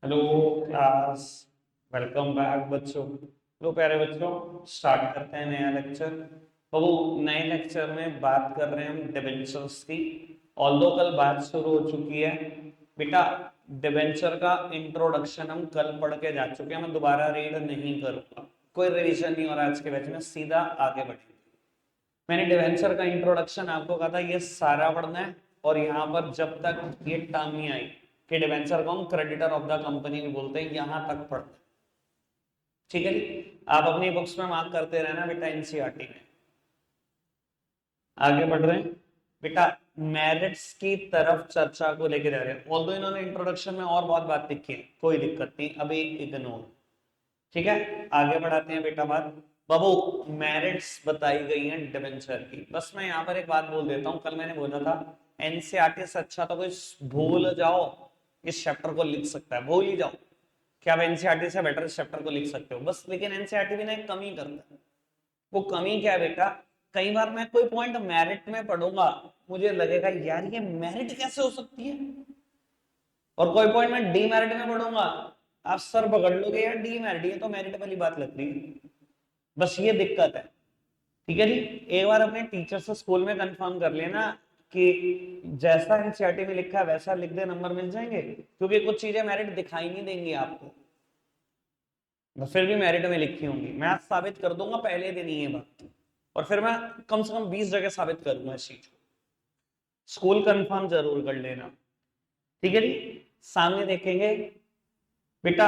Hello class. Welcome back बच्चों। लो प्यारे बच्चों, स्टार्ट करते हैं नया लेक्चर। तो वो नए लेक्चर में बात कर रहे हैं हम डिबेंचर्स की। ऑल्दो कल बात शुरू हो चुकी है बेटा। डिबेंचर का इंट्रोडक्शन हम कल पढ़ के जा चुके हैं, मैं दोबारा रीड नहीं करूंगा। कोई रिवीजन नहीं हो रहा आज के बैच में, सीधा आगे बढ़ेंगे। मैंने डिवेंचर का इंट्रोडक्शन आपको कहा था ये सारा पढ़ना है, और यहाँ पर जब तक ये टर्म नहीं आई कि डिवेंचर को हम क्रेडिटर ऑफ द कंपनी भी बोलते हैं, यहां तक पढ़ना है। ठीक है जी, आप अपनी बुक्स में मार्क करते रहना बेटा। एनसीईआरटी में आगे बढ़ रहे हैं बेटा। मेरिट्स की तरफ चर्चा को लेके जा रहे हैं। ऑल्दो इन्होंने इंट्रोडक्शन में और बहुत बात लिखी है, कोई दिक्कत नहीं, अभी इग्नोर। ठीक है, आगे बढ़ाते हैं बेटा बात। बाबू, मेरिट्स बताई गई हैं डिबेंचर की। बस मैं यहाँ पर एक बात बोल देता हूँ, कल मैंने बोला था एनसीईआरटी से अच्छा तो कोई भूल जाओ इस चैप्टर को लिख सकता है, भूल ही जाओ। क्या आप एनसीईआरटी से बेटर इस चैप्टर को लिख सकते हो बस। लेकिन एनसीईआरटी भी ना एक कमी करता है। वो कमी क्या है बेटा, कई बार मैं कोई पॉइंट मेरिट में पढ़ूंगा, मुझे लगेगा यार ये मेरिट कैसे हो सकती है, और कोई पॉइंट मैं डीमेरिट में पढ़ूंगा, आप सर पकड़ लोगे यार डीमेरिट, ये तो मेरिट वाली बात लग रही है। बस ये दिक्कत है। ठीक है जी, एक बार अपने टीचर से स्कूल में कंफर्म कर लेना कि जैसा एनसीईआरटी में लिखा है वैसा लिख दे, नंबर मिल जाएंगे। क्योंकि कुछ चीजें मेरिट दिखाई नहीं देंगी आपको, फिर भी मेरिट में लिखी होंगी। मैं आज साबित कर दूंगा पहले दिन ही ये बात, और फिर मैं कम से कम 20 जगह साबित करूंगा इस चीज को। स्कूल कंफर्म जरूर कर लेना। ठीक है जी, सामने देखेंगे बेटा।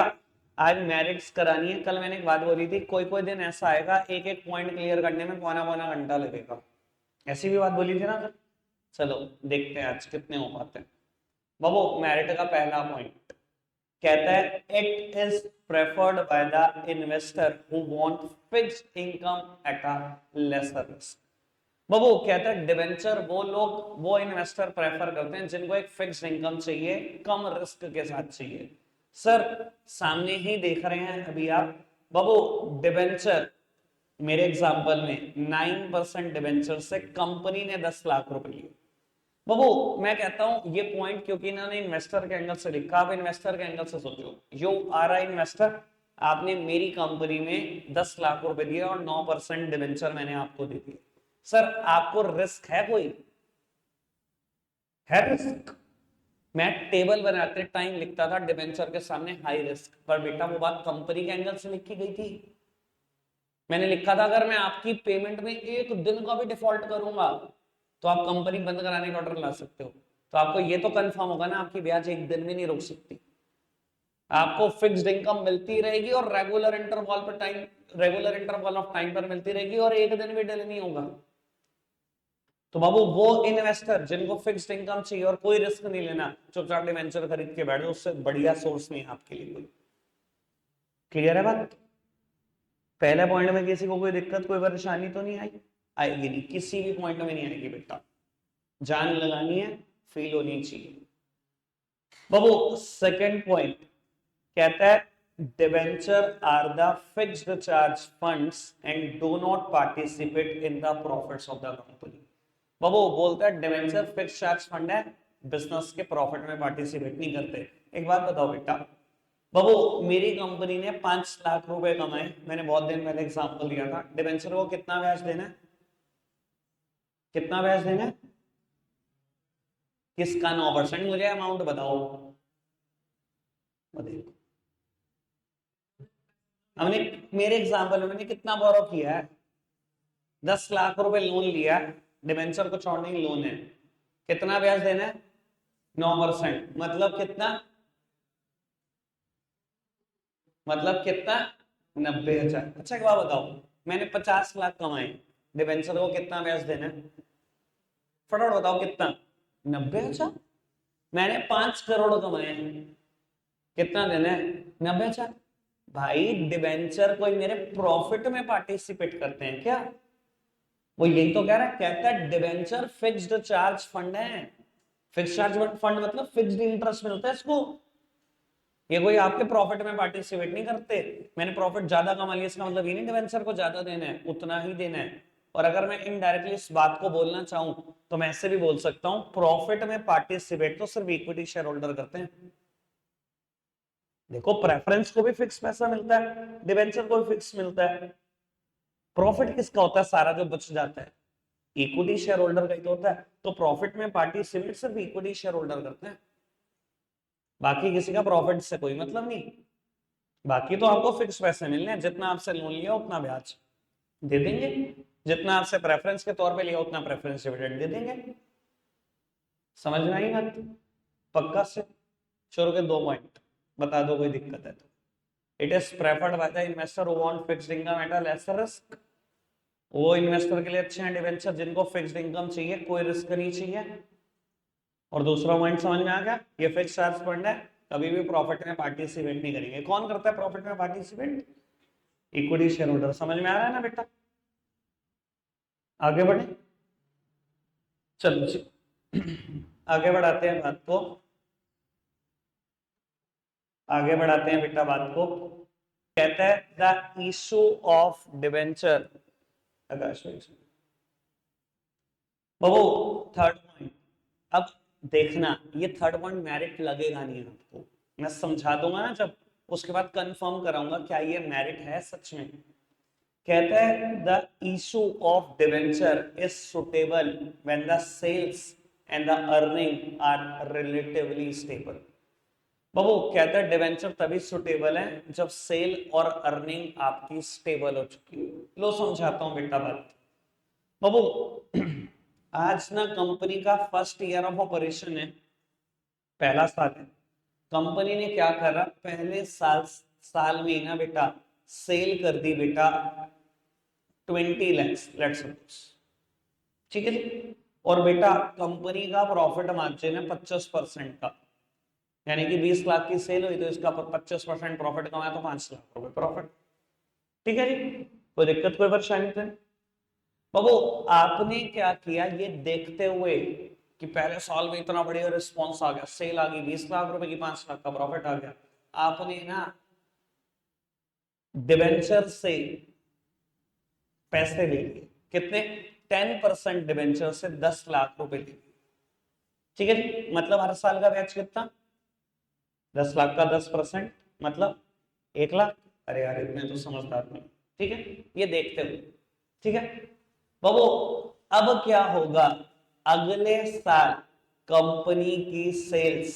आज मेरिट्स करानी है। कल मैंने एक बात बोली थी, कोई कोई दिन ऐसा आएगा एक एक पॉइंट क्लियर करने में पौना पौना घंटा लगेगा, ऐसी भी बात बोली थी ना कल। चलो देखते हैं आज कितने हो पाते हैं। बाबू, मेरिट का पहला पॉइंट कहता है it is preferred by the investor who want fixed income at a lesser risk. बाबू कहता है डिबेंचर वो लोग, वो इन्वेस्टर प्रेफर करते हैं जिनको एक फिक्स्ड इनकम चाहिए, कम रिस्क के साथ चाहिए। सर सामने ही देख रहे हैं अभी आप। बाबू डिबेंचर, मेरे एग्जांपल में 9% डिबेंचर से कंपनी ने 10 लाख रुपए लिए। बाबू मैं कहता हूं ये पॉइंट, क्योंकि इन्होंने इन्वेस्टर के एंगल से लिखा, आप इन्वेस्टर के एंगल से सोचो। यू आर अ इन्वेस्टर, आपने मेरी कंपनी में 10 लाख रुपए दिए और 9% डिबेंचर मैंने आपको दे दिए। सर आपको रिस्क है कोई? है रिस्क? मैं टेबल बनाते टाइम लिखता था डिबेंचर के सामने हाई रिस्क, पर बेटा वो बात कंपनी के एंगल से लिखी गई थी। मैंने लिखा था अगर मैं आपकी पेमेंट में एक दिन का भी डिफॉल्ट करूंगा तो आप कंपनी बंद कराने का ऑर्डर ला सकते हो। तो आपको ये तो कंफर्म होगा ना, आपकी ब्याज एक दिन भी नहीं रुक सकती, आपको फिक्स्ड इनकम मिलती रहेगी और रेगुलर इंटरवल पर time, regular interval of time पर मिलती रहेगी, और एक दिन भी डिले नहीं होगा। तो बाबू वो इन्वेस्टर जिनको फिक्स्ड इनकम चाहिए और कोई रिस्क नहीं लेना, चुपचाप डिवेंचर खरीद के बैठो, उससे बढ़िया सोर्स नहीं है आपके लिए कोई। क्लियर है बात? पहले पॉइंट में किसी को कोई दिक्कत कोई परेशानी तो नहीं आई? आएगी नहीं, किसी भी पॉइंट में नहीं आएगी बेटा। जान लगानी है, फील होनी चाहिए। बाबू सेकंड पॉइंट कहता है debenture are the fixed charge funds and do not participate in the profits of the company. बाबू बोलता है डिबेंचर फिक्स्ड चार्ज फंड है, बिजनेस के प्रॉफिट में पार्टिसिपेट नहीं करते। एक बात बताओ बेटा, बाबू मेरी कंपनी ने 5 लाख रुपए कमाए, मैंने बहुत दिन पहले एग्जांपल दिया था, डिबेंचर को कितना ब्याज देना है? कितना ब्याज देना है? किसका 9%? मुझे अमाउंट बताओ। देखो हमने, मेरे एग्जांपल में मैंने कितना बोरो किया है? 10 लाख रुपए लोन लिया, डिबेंचर को छोड़ने की लोन है, कितना ब्याज देना है? 9%। मतलब कितना? मतलब कितना? 90,000। अच्छा एक बात बताओ, मैंने 50 लाख कमाए, डिबेंचर को कितना ब्याज देना है? फटाफट बताओ कितना? 90,000। मैंने 5 करोड़ कमाए हैं, कितना देना है? 90,000। भाई डिबेंचर कोई मेरे प्रॉफिट में पार्टिसिपेट करते हैं क्या? वो यही तो कह रहा है, कहता है डिबेंचर फिक्स्ड चार्ज फंड है। फिक्स्ड चार्ज फंड मतलब फिक्स्ड इंटरेस्ट मिलता है इसको, ये कोई आपके प्रॉफिट में पार्टिसिपेट नहीं करते। मैंने प्रॉफिट ज्यादा कमा लिया इसका मतलब ये नहीं डिवेंचर को ज्यादा देना है, उतना ही देना है। और अगर मैं इनडायरेक्टली इस बात को बोलना चाहूं तो मैं ऐसे भी बोल सकता हूं, प्रॉफिट में पार्टिसिपेट तो सिर्फ इक्विटी शेयर होल्डर करते हैं। देखो प्रेफरेंस को भी फिक्स पैसा मिलता है, डिवेंचर को भी फिक्स मिलता है। प्रॉफिट किसका होता है? सारा जो बच जाता है इक्विटी शेयर होल्डर का ही तो होता है। तो प्रॉफिट में पार्टिसिपेट सिर्फ इक्विटी शेयर होल्डर करते हैं, बाकी किसी का प्रॉफिट से कोई मतलब नहीं। बाकी तो आपको फिक्स पैसे मिलने हैं, जितना आपसे लोन लिया उतना ब्याज दे देंगे, जितना आपसे प्रेफरेंस के तौर पे लिया उतना प्रेफरेंस डिविडेंड दे देंगे। समझ में आई बात? पक्का से शुरू के 2 पॉइंट बता दो, कोई दिक्कत है तो। It is preferred by the investor who want fixed income at a lesser risk. वो इन्वेस्टर के लिए अच्छे हैं डिवेंचर जिनको फिक्स्ड इनकम चाहिए, कोई रिस्क नहीं चाहिए। और दूसरा पॉइंट समझ में आ गया? ये फिक्स चार्ज फंड है, कभी भी प्रॉफिट में पार्टिसिपेट नहीं करेंगे। कौन करता है प्रॉफिट में पार्टिसिपेट? Equity share holder. समझ में आ रहा है ना बेटा? आगे बढ़े, चलो जी। आगे बढ़ाते हैं बात को, आगे बढ़ाते हैं बेटा बात को। कहता है the issue of debenture. Akash Babu, third point. अब देखना, ये थर्ड पॉइंट मेरिट लगेगा नहीं आपको, मैं समझा दूंगा ना जब, उसके बाद कंफर्म कराऊंगा क्या ये मेरिट है सच में। कहता है the issue of debenture is suitable when the sales and the earning are relatively stable. बाबू कहता है डिवेंचर तभी सुटेबल है जब सेल और अर्निंग आपकी स्टेबल हो चुकी है। लो समझाता हूं बेटा बात। बाबू आज ना कंपनी का फर्स्ट ईयर ऑफ ऑपरेशन है, पहला साल है। कंपनी ने क्या करा, पहले साल में ना बेटा सेल कर दी बेटा 20 lakhs, लेट्स सपोज, ठीक है जी। और बेटा कंपनी का प्रॉफिट मार्जिन है 25% का, यानी कि 20 लाख की सेल हुई तो इसका 25% प्रॉफिट कमाया तो 5 लाख रुपए प्रॉफिट। ठीक है जी, कोई दिक्कत कोई परेशानी तो नहीं। बाबू आपने क्या किया, ये देखते हुए कि पहले साल में इतना बढ़िया रिस्पॉन्स आ गया, सेल आ गई 20 लाख रुपए की, 5 लाख का प्रॉफिट आ गया, आपने ना डिवेंचर से पैसे ले लिए। कितने? 10% डिवेंचर से 10 लाख रुपए ले लिए। ठीक है जी, मतलब हर साल का ब्याज कितना? 10 लाख का 10% मतलब 1 लाख। अरे यार इतने तो समझदार नहीं। ठीक है, ये देखते हुए, ठीक है बाबू। अब क्या होगा, अगले साल कंपनी की सेल्स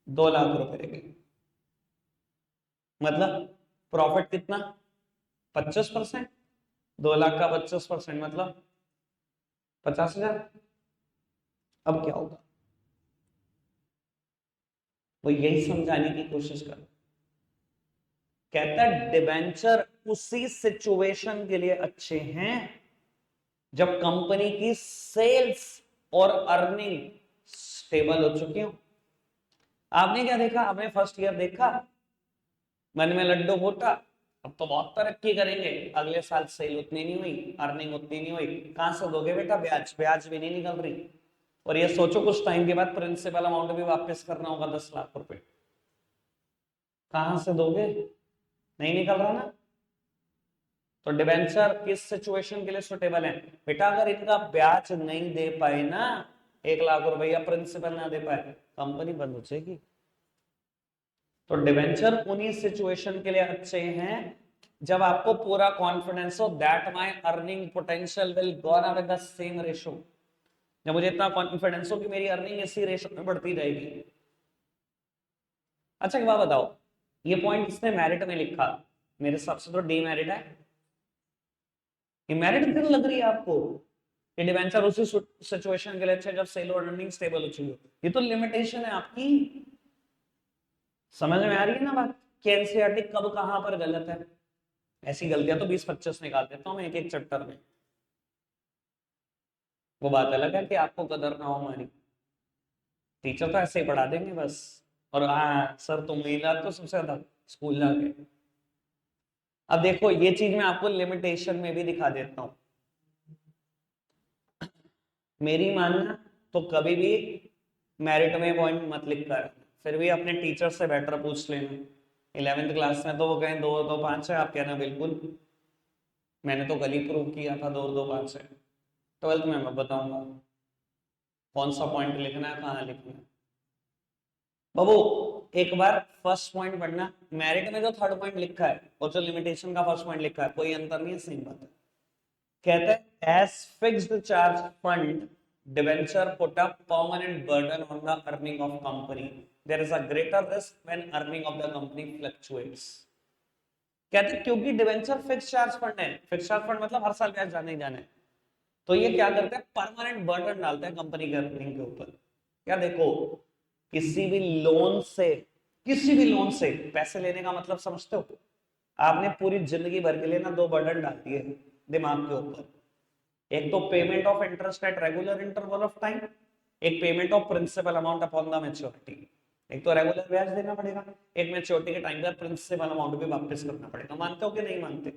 2 लाख रुपए रहेगी, मतलब प्रॉफिट कितना? 25%। 2 लाख का 25% मतलब 50,000। अब क्या होगा, वो यही समझाने की कोशिश कर। कहता है डिबेंचर उसी सिचुएशन के लिए अच्छे हैं जब कंपनी की सेल्स और अर्निंग स्टेबल हो चुकी हो। आपने क्या देखा, आपने फर्स्ट ईयर देखा, मन में लड्डू फूटा, अब तो बहुत तरक्की करेंगे, अगले साल सेल उतनी नहीं हुई, अर्निंग उतनी नहीं हुई, कहां से दोगे बेटा ब्याज? ब्याज भी नहीं निकल रही। और ये सोचो कुछ टाइम के बाद प्रिंसिपल अमाउंट भी वापस करना होगा 10 लाख रुपए, कहां से दोगे? नहीं निकल रहा ना। तो डिबेंचर किस सिचुएशन के लिए सुटेबल है बेटा? अगर इनका ब्याज नहीं दे पाए ना, 1 लाख रुपया प्रिंसिपल ना दे पाए, कंपनी बंद हो जाएगी। तो डिबेंचर उन्हीं सिचुएशन के लिए अच्छे हैं जब आपको पूरा कॉन्फिडेंस हो that my earning potential will go up with the same ratio. जब मुझे इतना कॉन्फिडेंस हो कि मेरी अर्निंग इसी रेशो में बढ़ती रहेगी। अच्छा एक बात बताओ, ये पॉइंट इसने मेरिट में लिखा, मेरे हिसाब से तो डीमेरिट है। ये मेरिट क्यों लग रही है आपको? ये डिबेंचर उसी सिचुएशन के लिए अच्छा जब सेल और अर्निंग स्टेबल हो चुकी हो, ये तो लिमिटेशन है आपकी। समझ में आ रही है ना बात कि एनसीईआरटी कब कहां पर गलत है? ऐसी गलतियां तो 20-25 निकाल देता हूं मैं एक एक चैप्टर में। वो बात अलग है कि आपको कदर ना हो हमारी, टीचर तो ऐसे ही पढ़ा देंगे बस। और हाँ सर तुम ही तो सबसे ज्यादा स्कूल जाके। अब देखो ये चीज मैं आपको लिमिटेशन में भी दिखा देता हूं। मेरी मानना तो कभी भी मेरिट में पॉइंट मत लिख कर, फिर भी अपने टीचर से बेटर पूछ लेना। 11th क्लास में तो वो कहें 2-2-5 है, आप कहना बिल्कुल, मैंने तो कल ही प्रूव किया था 2-2-5 है। 12th में मैं बताऊंगा कौन सा पॉइंट लिखना है, कहाँ लिखना है। बाबू एक बार फर्स्ट पॉइंट पढ़ना, मेरिट में जो थर्ड पॉइंट लिखा है और जो लिमिटेशन का फर्स्ट पॉइंट लिखा है कोई अंतर नहीं है, सेम बात है। कहते हैं as fixed charge fund debenture put a permanent burden on the earning of company, there is a greater risk when earning of the company fluctuates. कहते हैं क्योंकि डिबेंचर फिक्स चार्ज फंड है, फिक्स चार्ज फंड मतलब हर साल ब्याज जाने ही जाने, तो ये क्या करते हैं, परमानेंट बर्डन डालते हैं कंपनी के अर्निंग के ऊपर। क्या देखो, किसी भी लोन से, किसी भी लोन से पैसे लेने का मतलब समझते हो, आपने पूरी जिंदगी भर के लिए ना दो बर्डन डाल दिए दिमाग के ऊपर। एक तो payment of interest at regular interval of time, एक payment of principal amount upon the maturity. एक तो रेगुलर ब्याज देना पड़ेगा, एक मैच्योरिटी के टाइम पर प्रिंसिपल अमाउंट भी वापस करना पड़ेगा। मानते हो कि नहीं मानते?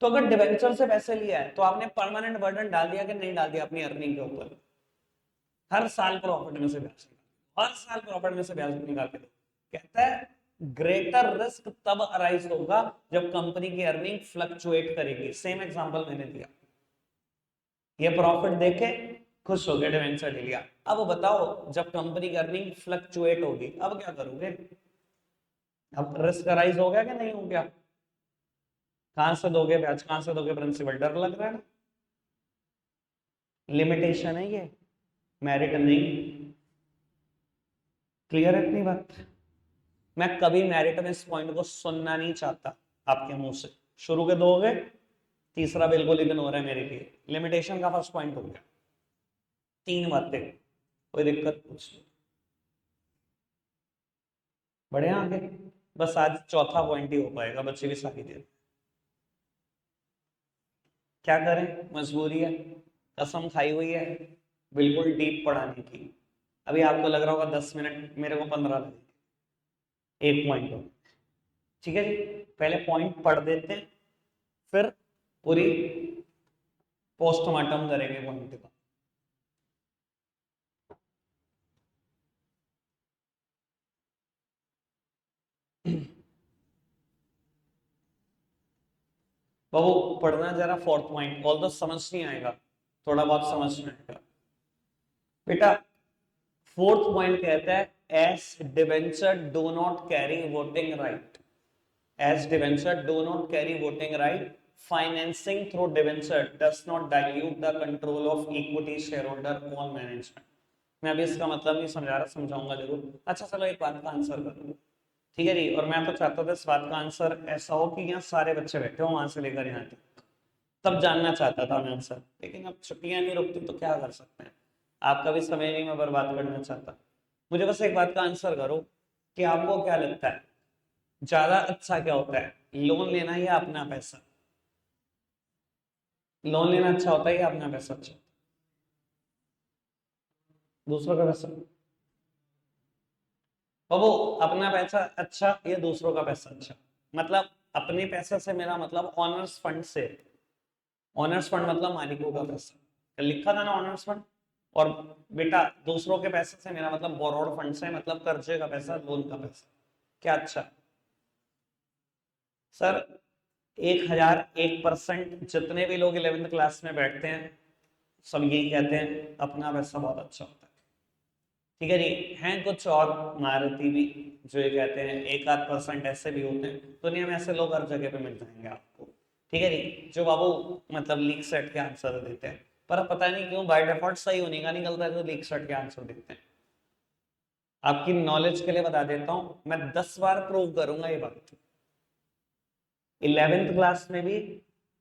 तो अगर डिवेंचर से पैसे लिया है तो आपने परमानेंट बर्डन डाल दिया कि नहीं डाल दिया अपनी अर्निंग के ऊपर? हर साल प्रॉफिट में से ब्याज, हर साल प्रॉफिट में से ब्याज निकाल के दो। कहता है ग्रेटर रिस्क तब अराइज होगा जब कंपनी की अर्निंग फ्लक्चुएट करेगी। सेम एग्जांपल मैंने दिया, ये प्रॉफिट देखे खुश हो गए, डिवेंचर ले लिया। अब बताओ जब कंपनी की अर्निंग फ्लक्चुएट होगी अब क्या करोगे? अब रिस्क अराइज हो गया कि नहीं हो गया? कहां से दोगे ब्याज, कहां से दोगे प्रिंसिपल? डर लग रहा है ना? लिमिटेशन है ये, मेरिट नहीं। क्लियर है इतनी बात? मैं कभी मेरिट में इस पॉइंट को सुनना नहीं चाहता आपके मुंह से। शुरू के दो हो गए, तीसरा बिल्कुल इग्नोर है मेरे लिए। लिमिटेशन का फर्स्ट पॉइंट हो गया, तीन बातें, कोई दिक्कत कुछ नहीं। बढ़िया आगे, बस आज चौथा पॉइंट ही हो पाएगा, बच्चे भी सारी देर। क्या करें, मजबूरी है, कसम खाई हुई है बिल्कुल डीप पढ़ाने की। अभी आपको लग रहा होगा 10 मिनट, मेरे को 15 लगे एक पॉइंट को। ठीक है जी, पहले पॉइंट पढ़ देते हैं फिर पूरी पोस्टमार्टम करेंगे पॉइंट का। बाबू पढ़ना जरा फोर्थ पॉइंट, ऑल तो समझ नहीं आएगा, थोड़ा बहुत समझ में आएगा बेटा। फोर्थ पॉइंट कहता है S debenture do not carry voting right, S debenture do not carry voting right, financing through debenture does not dilute the control of equity share holder on management. मैं अभी इसका मतलब नहीं समझा रहा, समझाऊंगा जरूर। अच्छा चलो एक बात का आंसर कर दूं, ठीक है जी। और मैं तो चाहता था इस बात का आंसर ऐसा हो कि यहाँ सारे बच्चे बैठे हो वहां से लेकर यहाँ तक, तब जानना चाहता था मैं आंसर, लेकिन अब छुट्टियां नहीं रुकती तो क्या कर सकते हैं। आपका भी समय नहीं मैं बर्बाद करना चाहता। मुझे बस एक बात का आंसर करो कि आपको क्या लगता है ज्यादा अच्छा क्या होता है, लोन लेना या अपना पैसा? लोन लेना अच्छा होता है या अपना पैसा अच्छा? दूसरों का पैसा? बाबू अपना पैसा अच्छा या दूसरों का पैसा अच्छा? मतलब अपने पैसे से मेरा मतलब ऑनर्स फंड से, ऑनर्स फंड मतलब मालिकों का पैसा, लिखा था ना ऑनर्स फंड। और बेटा दूसरों के पैसे से मेरा मतलब बोरोड फंड से, मतलब कर्जे का पैसा, लोन का पैसा। क्या अच्छा? सर 1001% जितने भी लोग 11th क्लास में बैठते हैं सब यही कहते हैं अपना पैसा बहुत अच्छा होता है। ठीक है जी, हैं कुछ और मारुति भी जो ये कहते हैं, एक आध परसेंट ऐसे भी होते हैं दुनिया में, ऐसे लोग हर जगह पे मिल जाएंगे आपको। ठीक है जी, जो बाबू मतलब लीक सेट के आंसर देते हैं, पर पता नहीं क्यों बाय डिफॉल्ट सही होने का निकलता है तो लीक सेट के आंसर देते हैं। आपकी नॉलेज के लिए बता देता हूं, मैं 10 बार प्रूव करूंगा ये बात, 11th क्लास में भी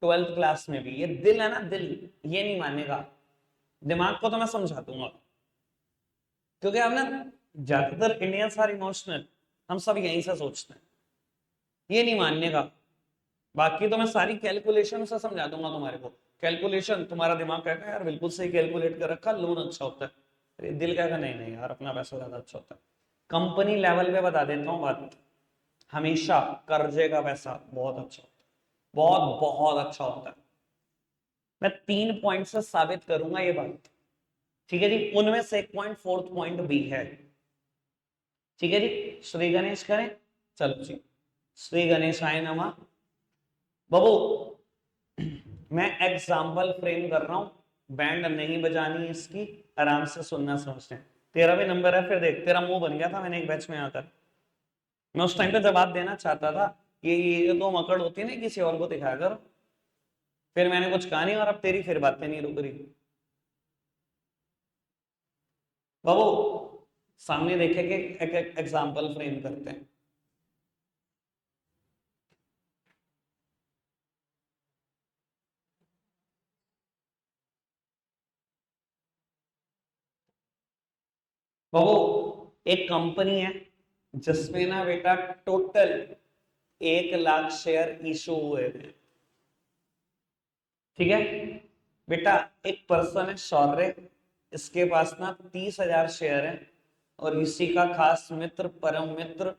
12th क्लास में भी। ये दिल है ना, दिल ये नहीं मानेगा, दिमाग को तो मैं समझा दूंगा। क्योंकि हम ना ज्यादातर इंडियंस आर इमोशनल, हम सब यहीं से सोचते हैं, ये नहीं मानने का। बाकी तो मैं सारी कैलकुलेशन से समझा दूंगा तुम्हारे को, कैलकुलेशन तुम्हारा दिमाग कहेगा यार बिल्कुल सही कैलकुलेट कर रखा, लोन अच्छा होता है। अरे दिल कहेगा नहीं नहीं यार अपना पैसा ज्यादा अच्छा होता है। कंपनी लेवल पे बता देता हूँ बात, हमेशा कर्जे का पैसा बहुत अच्छा होता है, बहुत बहुत अच्छा होता है। मैं 3 पॉइंट से साबित करूंगा ये बात। ठीक है जी, उनमें से एक पॉइंट फोर्थ पॉइंट भी है। ठीक है जी, श्री गणेश करें, चलो जी, श्री गणेशाय नमः। बाबू मैं एग्जाम्पल फ्रेम कर रहा हूं, बैंड नहीं बजानी इसकी, आराम से सुनना समझते हैं। तेरा भी नंबर है फिर देख, तेरा मुंह बन गया था मैंने एक बैच में आकर। मैं उस टाइम पे जवाब देना चाहता था कि ये तो मकड़ होती है ना, किसी और को दिखाया करो। फिर मैंने कुछ कहा नहीं और अब तेरी फिर बातें नहीं रुक रही। बाबू सामने देखे कि एक एग्जाम्पल फ्रेम करते हैं। बाबू एक कंपनी है जिसमें ना बेटा टोटल 1 लाख शेयर इशू हुए थे। ठीक है बेटा, एक पर्सन है शौर्य, इसके पास ना 30,000 शेयर है, और इसी का खास मित्र परम मित्र,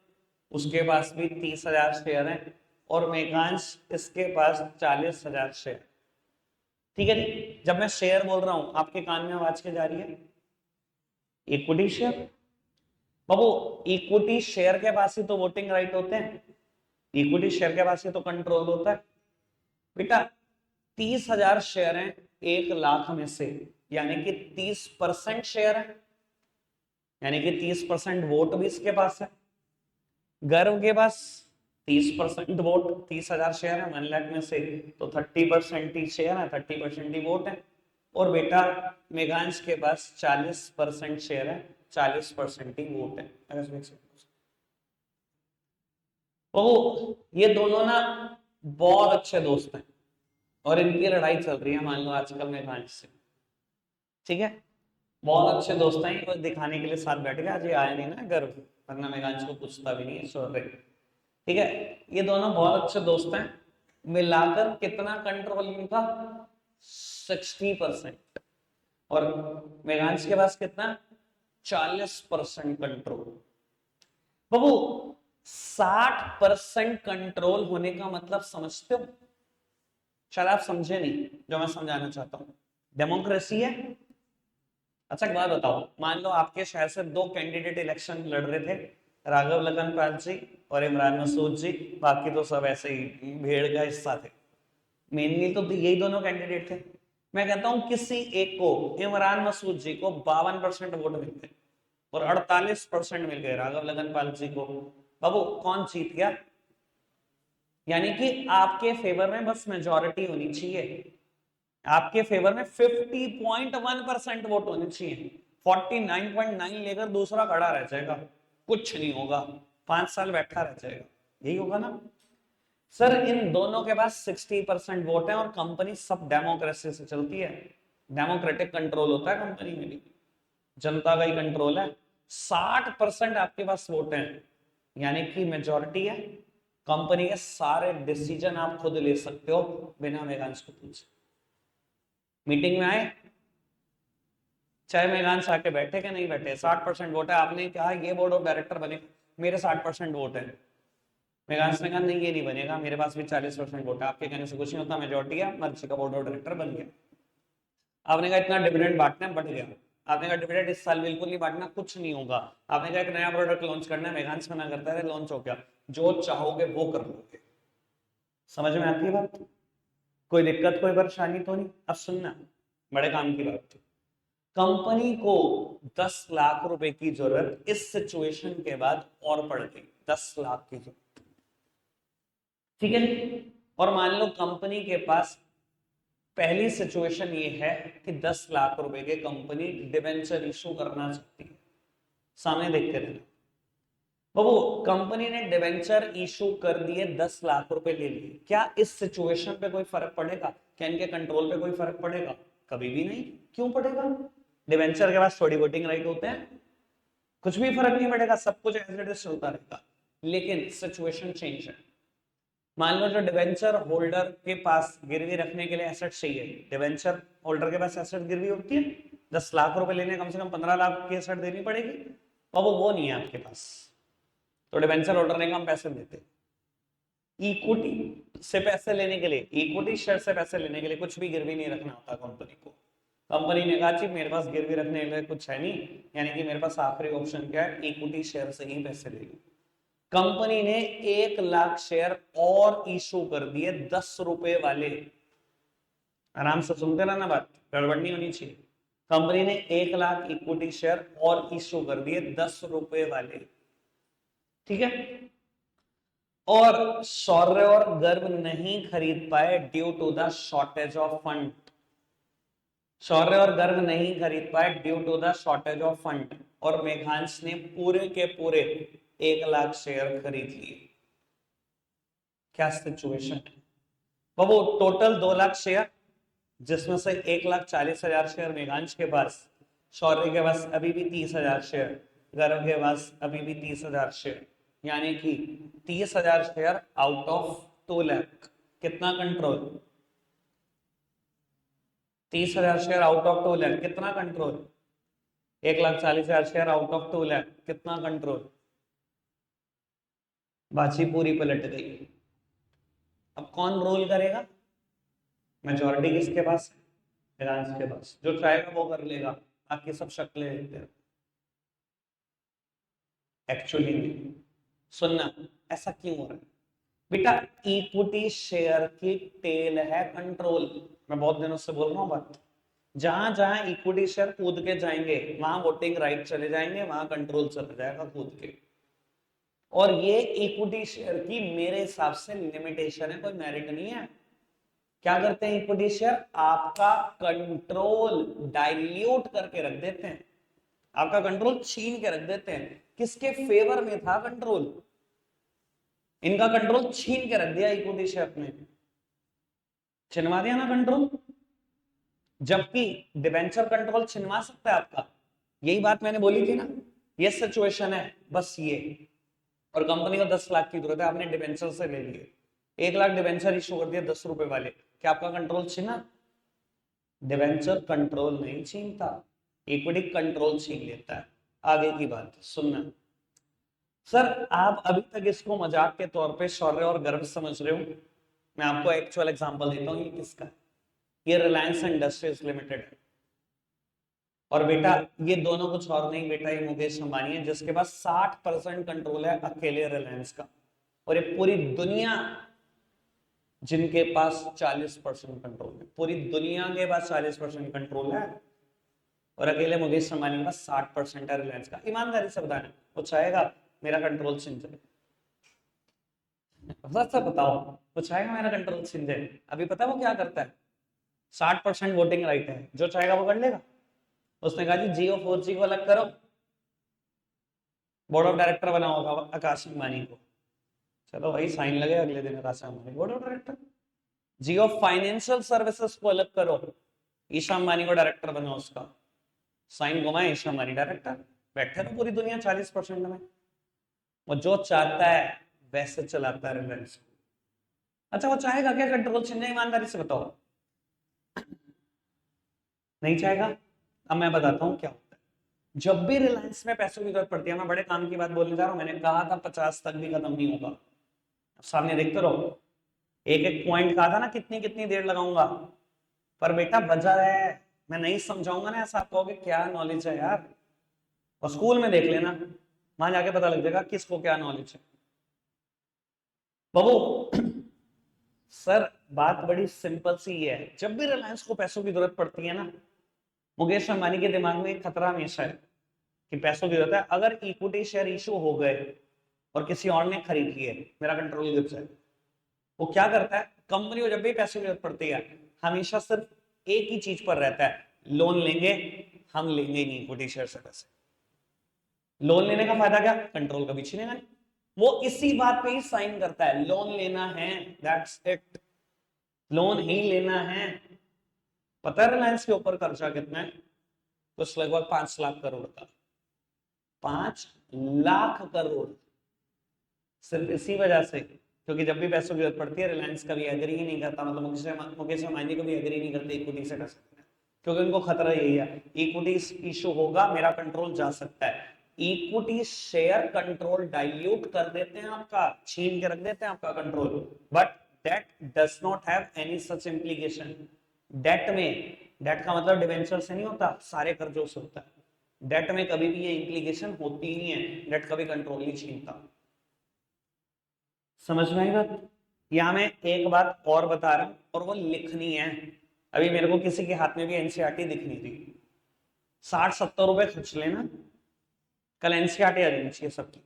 उसके पास भी 30,000 शेयर है, और मेघांश इसके पास 40,000 शेयर। ठीक है जी, जब मैं शेयर बोल रहा हूं आपके कान में आवाज क्या जा रही है? Equity share. बाबू इक्विटी शेयर के पास ही तो वोटिंग राइट होते हैं, इक्विटी शेयर के पास ही तो कंट्रोल होता है। बेटा 30,000 शेयर हैं 1 लाख में से, यानी कि 30% शेयर है, यानी कि 30% वोट भी इसके पास है। गर्व के पास 30% वोट, 30,000 शेयर है 1 लाख में से, तो 30% ही शेयर है, 30% ही वोट है। और बेटा मेघांश के पास 40% शेयर है, 40% ही वोट है। तो ये दोनों ना बहुत अच्छे दोस्त हैं, और इनकी लड़ाई चल रही है मान लो आजकल मेघांश से। ठीक है, बहुत अच्छे दोस्त हैं, वो दिखाने के लिए साथ बैठ गए, आज ये आया नहीं ना गर्व, वरना मेघांश को पूछता भी नहीं है शौर्य। ठीक है, ये दोनों बहुत अच्छे दोस्त हैं, मिलाकर कितना कंट्रोल इनका? 60%। और मेघांश के पास कितना? 40% कंट्रोल। बाबू 60% कंट्रोल होने का मतलब समझते हो? शायद आप समझे नहीं जो मैं समझाना चाहता हूं। डेमोक्रेसी है। अच्छा एक बात बताओ, मान लो आपके शहर से 2 कैंडिडेट इलेक्शन लड़ रहे थे, राघव लखनपाल जी और इमरान मसूद जी, बाकी तो सब ऐसे ही भीड़ का हिस्सा थे, मेनली तो यही दोनों कैंडिडेट थे। मैं कहता हूं किसी एक को, इमरान मसूद जी को 52% वोट मिलते और 48% मिल गए राघव लखनपाल जी को, बाबू कौन जीत गया? यानी कि आपके फेवर में बस मेजोरिटी होनी चाहिए, आपके फेवर में 50.1% वोट होने चाहिए, 49.9 लेकर दूसरा खड़ा रह जाएगा, कुछ नहीं होगा, 5 साल बैठा रह जाएगा, यही होगा ना सर? इन दोनों के पास 60% वोट है, और कंपनी सब डेमोक्रेसी से चलती है, डेमोक्रेटिक कंट्रोल होता है कंपनी में भी, जनता का ही कंट्रोल है। 60% आपके पास वोट है, यानी कि मेजोरिटी है, कंपनी के सारे डिसीजन आप खुद ले सकते हो बिना मेघांश को पूछे। मीटिंग में आए, चाहे मेघांश आके बैठे कि नहीं बैठे, 60% वोट है, आपने कहा ये बोर्ड ऑफ डायरेक्टर बने, मेरे 60% वोट है, मेघांश ने कहा नहीं ये नहीं बनेगा, मेरे पास भी 40% वोट है, आपके कहने से कुछ नहीं होता, मेजोरिटी है, मर्जी का बोर्ड ऑफ डायरेक्टर बन गया। आपने कहा इतना डिविडेंड बांटना है, बढ़ गया, आपने कहा डिविडेंड इस साल बिल्कुल नहीं बांटना, कुछ नहीं होगा, आपने कहा एक नया प्रोडक्ट लॉन्च करना है, मेघांश मना करता है, लॉन्च हो गया, जो चाहोगे वो कर लोगे। समझ में आती है बात? कोई दिक्कत कोई परेशानी तो नहीं? अब सुनना, बड़े काम की बात, कंपनी को 10 लाख रुपए की जरूरत इस सिचुएशन के बाद और पड़ गई, 10 लाख की जरूरत। ठीक है, और मान लो कंपनी के पास पहली सिचुएशन ये है कि 10 लाख रुपए के कंपनी डिबेंचर इशू करना चाहती है, सामने देखते रहना। बाबू कंपनी ने डिबेंचर इशू कर दिए, 10 लाख रुपए ले लिए, क्या इस सिचुएशन पे कोई फर्क पड़ेगा? क्या इनके कंट्रोल पे कोई फर्क पड़ेगा? कभी भी नहीं। क्यों पड़ेगा? डिबेंचर के पास थोड़ी वोटिंग राइट होते हैं, कुछ भी फर्क नहीं पड़ेगा, सब कुछ एज इट इज चलता रहेगा। लेकिन सिचुएशन चेंज है, मान लो जो डिवेंचर होल्डर के पास गिरवी रखने के लिए एसेट चाहिए, डिवेंचर होल्डर के पास एसेट गिरवी होती है, 10 लाख रुपए लेने कम से कम 15 लाख की एसेट देनी पड़ेगी, तो वो नहीं है आपके पास, तो डिवेंचर होल्डर ने कम पैसे देते। इक्विटी से पैसे लेने के लिए, इक्विटी शेयर से पैसे लेने के लिए कुछ भी गिरवी नहीं रखना होता कंपनी को। कंपनी ने कहा जी मेरे पास गिरवी रखने के लिए कुछ है नहीं, यानी कि मेरे पास आखिरी ऑप्शन क्या है, इक्विटी शेयर से ही पैसे ले लो। कंपनी ने 1 लाख शेयर और इशू कर दिए, 10 रुपए वाले, आराम से सुनते रहना, बात गड़बड़ नहीं होनी चाहिए। कंपनी ने 1 लाख इक्विटी शेयर और इशू कर दिए 10 रुपए वाले। ठीक है, और शौर्य और गर्व नहीं खरीद पाए due to the shortage of fund. Shaurya और गर्व नहीं खरीद पाए due to the shortage of fund, और मेघांश ने पूरे के पूरे 1 लाख शेयर खरीद लिए। क्या सिचुएशन है बाबू? टोटल 2 लाख शेयर, जिसमें से 1,40,000 शेयर मेघांश के पास, शौर्य के पास अभी भी 30,000 शेयर, गर्व के पास अभी भी 30,000 शेयर, यानी कि 30,000 शेयर आउट ऑफ 2 लाख। कितना control? 30,000 share out of 2 lakh, कितना control? 1,40,000 share out of 2 lakh, कितना कंट्रोल? बाजी पूरी पलट गई। अब कौन रोल करेगा? मेजोरिटी किसके पास है? मेघांश के पास। जो चाहेगा वो कर लेगा, बाकी सब शक्लें देखते हैं। एक्चुअली नहीं। सुनना, ऐसा क्यों हो रहा है बेटा? इक्विटी शेयर की टेल है कंट्रोल। मैं बहुत दिनों से बोल रहा हूँ बात। जहां जहां इक्विटी शेयर कूद के जाएंगे, वहां वोटिंग राइट चले जाएंगे, वहां कंट्रोल चला जाएगा कूद के। और ये इक्विटी शेयर की मेरे हिसाब से लिमिटेशन है, कोई मेरिट नहीं है। क्या करते हैं इक्विटी शेयर? आपका कंट्रोल डाइल्यूट करके रख देते हैं, आपका कंट्रोल छीन के रख देते हैं। किसके फेवर में था कंट्रोल? इनका कंट्रोल छीन के रख दिया इक्विटी शेयर ने, छिनवा दिया ना कंट्रोल। जबकि डिबेंचर कंट्रोल छिनवा सकता है आपका। यही बात मैंने बोली थी ना, ये सिचुएशन है बस ये। और कंपनी को 10 लाख की जरूरत है, आपने डिबेंचर से ले लिए, 1 लाख डिबेंचर इशू कर दिया 10 रुपए वाले, क्या आपका कंट्रोल छीना? डिबेंचर कंट्रोल नहीं छीनता, इक्विटी कंट्रोल छीन लेता है। आगे की बात सुनना। सर आप अभी तक इसको मजाक के तौर पे शौर्य और गर्व समझ रहे हो, मैं आपको एक्चुअल एग्जांपल देता हूँ। ये किसका? ये रिलायंस इंडस्ट्रीज लिमिटेड है। और बेटा ये दोनों कुछ और नहीं बेटा, ये मुकेश अंबानी है, जिसके पास 60% कंट्रोल है अकेले रिलायंस का। और ये पूरी दुनिया जिनके पास 40% कंट्रोल है, पूरी दुनिया के पास 40% कंट्रोल है, और अकेले मुकेश अंबानी के पास 60% है रिलायंस का। ईमानदारी से बताना, वो चाहेगा मेरा कंट्रोल छिन जाए? सच बताओ, वो चाहेगा मेरा कंट्रोल छिन जाए? अभी पता है वो क्या करता है? 60% वोटिंग राइट है, जो चाहेगा वो कर लेगा। उसने कहा जी जियो 4G को अलग करो, बोर्ड ऑफ डायरेक्टर बना होगा आकाश अंबानी को। चलो भाई साइन लगे, अगले दिन Akash Ambani board of director. Jio financial services को अलग करो, ईशा अंबानी को डायरेक्टर बना उसका, साइन घुमाए ईशा अंबानी डायरेक्टर। बैठे तो पूरी दुनिया 40% में, वो जो चाहता है वैसे चलाता है रिलायंस। अच्छा वो चाहेगा क्या कंट्रोल छीनने? ईमानदारी से बताओ। नहीं चाहेगा। अब मैं बताता हूं क्या होता है। जब भी रिलायंस में पैसों की जरूरत पड़ती है, मैं बड़े काम की बात बोलने जा रहा हूं, मैंने कहा था 50 तक भी खत्म नहीं होगा, सामने देखते रहो। एक एक पॉइंट कहा था ना, कितनी कितनी देर लगाऊंगा, पर बेटा वजह है। मैं नहीं समझाऊंगा ना, ऐसा आप कहोगे क्या नॉलेज है यार। और स्कूल में देख लेना, वहां जाके पता लग जाएगा किसको क्या नॉलेज है। बाबू सर बात बड़ी सिंपल सी है, जब भी रिलायंस को पैसों की जरूरत पड़ती है ना, मुकेश अंबानी के दिमाग में एक खतरा हमेशा है कि पैसों की जरूरत है, अगर इक्विटी शेयर इशू हो गए और किसी और ने खरीद लिए, मेरा कंट्रोल गिर जाए। वो क्या करता है, कंपनी को जब भी पैसों की जरूरत पड़ती है, हमेशा सिर्फ एक ही चीज पर रहता है, लोन लेंगे, हम लेंगे नहीं इक्विटी शेयर से पैसे। लोन लेने का फायदा क्या? कंट्रोल कभी छीनेगा नहीं। वो इसी बात पे ही साइन करता है, लोन लेना है, दैट्स इट, लोन ही लेना है। पता है रिलायंस के ऊपर कर्जा कितना है? कुछ लगभग 5 लाख करोड़ का। 5 लाख करोड़, सिर्फ इसी वजह से, क्योंकि जब भी पैसों की जरूरत पड़ती है रिलायंस कभी एग्री ही नहीं करता, मतलब मुकेश अंबानी कभी एग्री नहीं करते इक्विटी से पैसे, क्योंकि उनको खतरा यही है, इक्विटी इशू होगा मेरा कंट्रोल जा सकता है। इक्विटी शेयर कंट्रोल डाइल्यूट कर देते हैं आपका, छीन के रख देते हैं आपका control, but that does not have any such implication. Debt में, डेट का मतलब डिवेंचर से नहीं होता, सारे कर्जों से होता है। डेट में कभी भी ये इंप्लीकेशन होती ही नहीं है, डेट कभी कंट्रोल नहीं छीनता। समझ में आई बात? यहां मैं एक बात और बता रहा हूं, और वो लिखनी है। अभी मेरे को किसी के हाथ में भी एनसीईआरटी दिखनी थी, 60-70 रुपए खर्च लेना, कल एनसीईआरटी आ जानी चाहिए सबकी।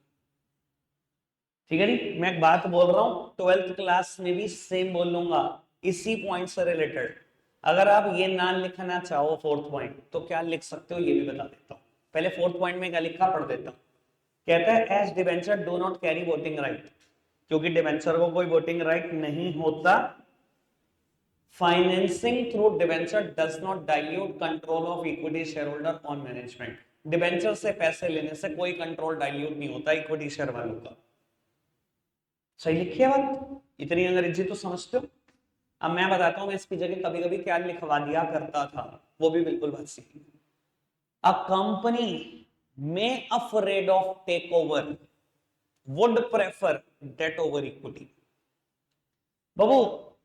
ठीक है जी। मैं एक बात बोल रहा हूं, 12th क्लास में भी सेम बोल लूंगा इसी पॉइंट से रिलेटेड। अगर आप ये ना लिखना चाहो फोर्थ पॉइंट तो क्या लिख सकते हो ये भी बता देता हूं। पहले फोर्थ पॉइंट में क्या लिखा पढ़ देता हूं। कहता है as debenture do not carry voting right, क्योंकि डिबेंचर को कोई वोटिंग राइट नहीं होता। Financing through debenture does not dilute control of equity share holder on management. Debenture से पैसे लेने से कोई कंट्रोल डाइल्यूट नहीं होता इक्विटी शेयर वालों का। सही लिखी है बात, इतनी अंग्रेजी तो समझते हो। अब मैं बताता हूं मैं इसकी जगह कभी कभी क्या लिखवा दिया करता था, वो भी बिल्कुल बात सीखी। अ कंपनी में afraid of take over would prefer debt over equity. बाबू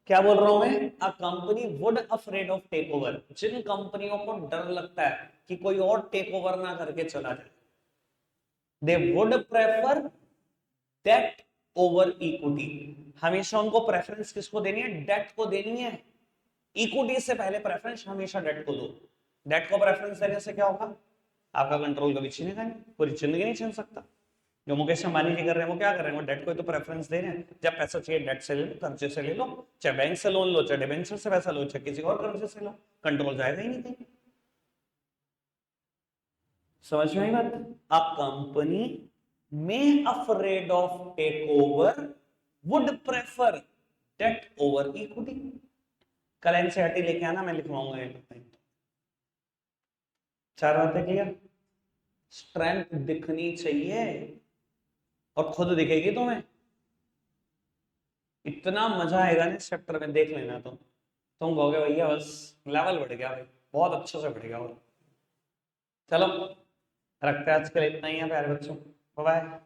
क्या बोल रहा हूं मैं, a company would afraid of take over, जिन कंपनियों को डर लगता है कि कोई और टेक ओवर ना करके चला जाए, they would prefer debt over equity. हमेशा उनको प्रेफरेंस किसको देनी है, डेट को देनी है। इक्विटी से पहले प्रेफरेंस हमेशा डेट को दो। डेट को प्रेफरेंस देने से क्या होगा, आपका कंट्रोल कभी छीनेगा नहीं, पूरी जिंदगी नहीं छीन सकता। जो मुकेश अंबानी जी कर रहे हैं वो क्या कर रहे हैं, वो डेट को तो प्रेफरेंस दे रहे हैं। जब पैसा चाहिए डेट से ले लो, कर्जे से ले लो, चाहे बैंक से लोन लो, चाहे डिबेंचर से पैसा लो, चाहे किसी और कर्जे से लो, कंट्रोल जाएगा ही नहीं कहीं। समझ में आई बात। अ कंपनी में afraid of take over would prefer debt over equity. कल एनसीईआरटी लेके आना, मैं लिखवाऊंगा ये। चार बातें क्लियर। स्ट्रेंथ दिखनी चाहिए और खुद दिखेगी तुम्हें। इतना मजा आएगा ना इस चैप्टर में, देख लेना तुम कहोगे भैया बस लेवल बढ़ गया भाई, बहुत अच्छे से बढ़ गया। और चलो रखते हैं आज के लिए इतना ही है प्यारे बच्चों, बाय बाय।